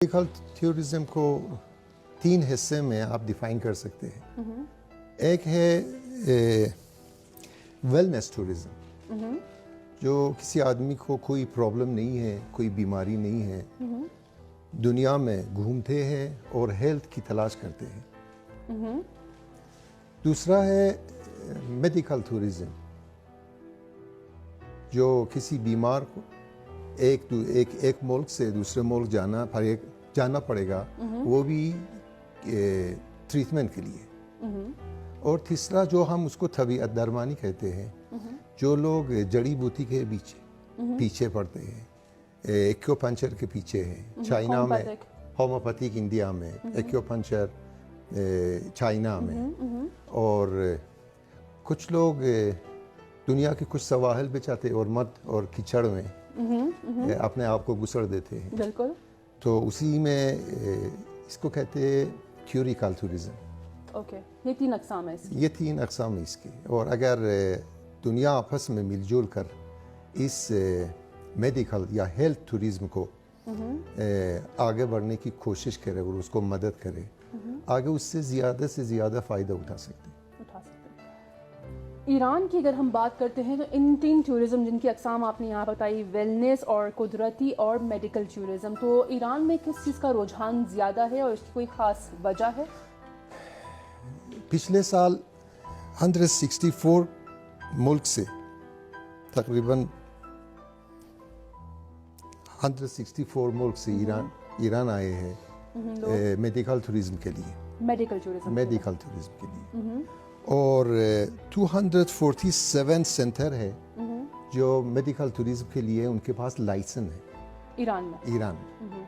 Medical tourism کو تین حصے میں آپ ڈیفائن کر سکتے ہیں. ایک ہے ویلنس ٹورزم، جو کسی آدمی کو کوئی پرابلم نہیں ہے، کوئی بیماری نہیں ہے، دنیا میں گھومتے ہیں اور ہیلتھ کی تلاش کرتے ہیں. دوسرا ہے میڈیکل ٹورزم، جو کسی بیمار کو ایک ملک سے دوسرے ملک جانا پڑے گا، وہ بھی ٹریٹمنٹ کے لیے. اور تیسرا جو ہم اس کو طبیعت درمانی کہتے ہیں، جو لوگ جڑی بوٹی کے پیچھے پڑتے ہیں، ایکیوپنچر کے پیچھے ہیں. چائنا میں ہومیوپیتھک، انڈیا میں ایکیوپنچر، چائنا میں. اور کچھ لوگ دنیا کے کچھ سواحل پہ چاہتے اور مد اور کیچڑ میں اپنے آپ کو گسڑ دیتے ہیں. بالکل. تو اسی میں اس کو کہتے ہیں کیوریکل ٹورزم. اوکے، یہ تین اقسام ہیں. یہ تین اقسام ہیں اس کی. اور اگر دنیا آپس میں مل جل کر اس میڈیکل یا ہیلتھ ٹورزم کو آگے بڑھنے کی کوشش کرے اور اس کو مدد کرے، آگے اس سے زیادہ فائدہ اٹھا سکتے ہیں. ایران کی اگر ہم بات کرتے ہیں تو ان تین ٹورزم جن کی اقسام آپ نے یہاں بتائی، ویلنس اور قدرتی اور میڈیکل ٹورزم، تو ایران میں کس چیز کا رجحان زیادہ ہے اور اس کی کوئی خاص وجہ ہے؟ پچھلے سال 164 ملک سے تقریباً 164 ملک سے ایران آئے ہیں میڈیکل ٹورزم کے لیے. میڈیکل ٹورزم کے لیے. اور 247 سینٹر ہے جو میڈیکل ٹورزم کے لیے ان کے پاس لائسن ہے ایران میں.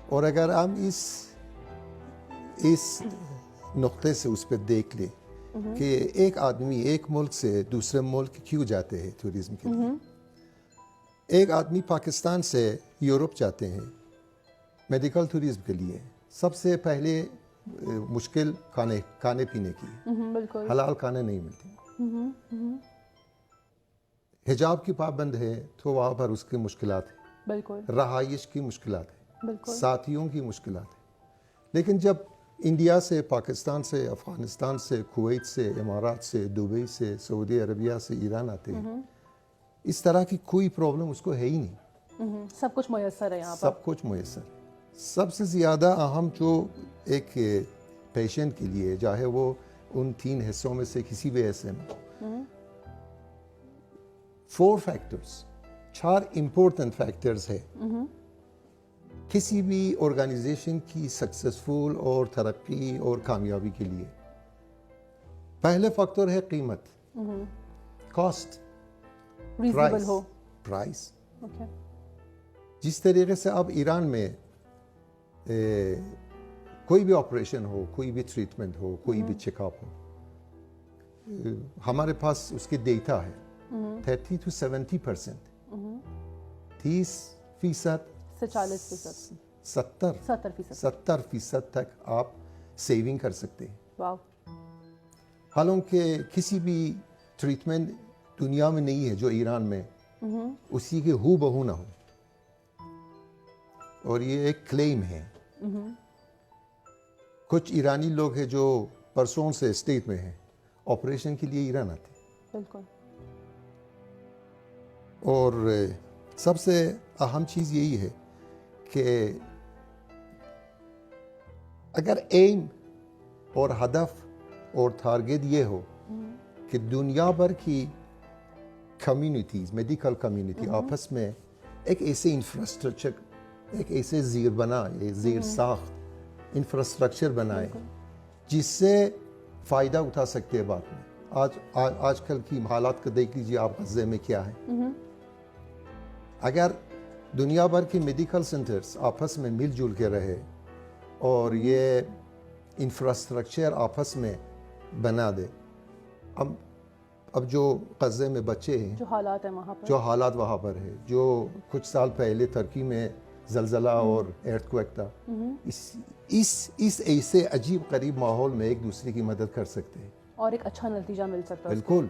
اور اگر ہم اس نقطے سے اس پہ دیکھ لیں کہ ایک آدمی ایک ملک سے دوسرے ملک کیوں جاتے ہیں ٹورزم کے لیے. ایک آدمی پاکستان سے یورپ جاتے ہیں میڈیکل ٹورزم کے لیے. سب سے پہلے مشکل کھانے پینے کی، حلال کھانے نہیں ملتے. حجاب کی پابند ہے تو وہاں پر اس کی مشکلات ہیں. رہائش کی مشکلات ہیں، ساتھیوں کی مشکلات ہیں. لیکن جب انڈیا سے، پاکستان سے، افغانستان سے، کویت سے، امارات سے، دبئی سے، سعودی عربیہ سے ایران آتے ہیں، اس طرح کی کوئی پرابلم اس کو ہے ہی نہیں. سب کچھ میسر ہے یہاں پر. سب کچھ میسر ہے. سب سے زیادہ اہم جو ایک پیشنٹ کے لیے، چاہے وہ ان تین حصوں میں سے کسی بھی حصے میں، 4 فیکٹرز، 4 امپورٹنٹ فیکٹرز ہے کسی بھی آرگنائزیشن کی سکسیسفل اور ترقی اور کامیابی کے لیے. پہلے فیکٹر ہے قیمت، کاسٹ، پرائس. جس طریقے سے اب ایران میں کوئی بھی آپریشن ہو، کوئی بھی ٹریٹمنٹ ہو، کوئی بھی چیک اپ ہو، ہمارے پاس اس کی ڈیٹا ہے 30 to 70%، 30% سے 40%، 70% تک آپ سیونگ کر سکتے ہیں. واو. حالانکہ کسی بھی ٹریٹمنٹ دنیا میں نہیں ہے جو ایران میں اسی کے ہو بہو نہ ہو. اور یہ ایک کلیم ہے. کچھ ایرانی لوگ ہیں جو پرسوں سے اسٹیٹ میں ہیں، آپریشن کے لیے ایران آتے ہیں. بالکل. اور سب سے اہم چیز یہی ہے کہ اگر ایم اور ہدف اور ٹارگیٹ یہ ہو کہ دنیا بھر کی کمیونٹیز، میڈیکل کمیونٹی آپس میں ایک ایسے انفراسٹرکچر، ایک ایسے زیر ساخت انفراسٹرکچر بنائے جس سے فائدہ اٹھا سکتے ہیں بعد میں. آج کل کی حالات کو دیکھ لیجیے آپ، غزے میں کیا ہے. اگر دنیا بھر کے میڈیکل سینٹرز آپس میں مل جل کے رہے اور یہ انفراسٹرکچر آپس میں بنا دے، اب جو غزے میں بچے ہیں، جو حالات وہاں پر ہے، جو کچھ سال پہلے ترکی میں زلزلہ اور ایرتھ کویک تھا، اس ایسے عجیب قریب ماحول میں ایک دوسرے کی مدد کر سکتے ہیں اور ایک اچھا نتیجہ مل سکتا ہے. بالکل.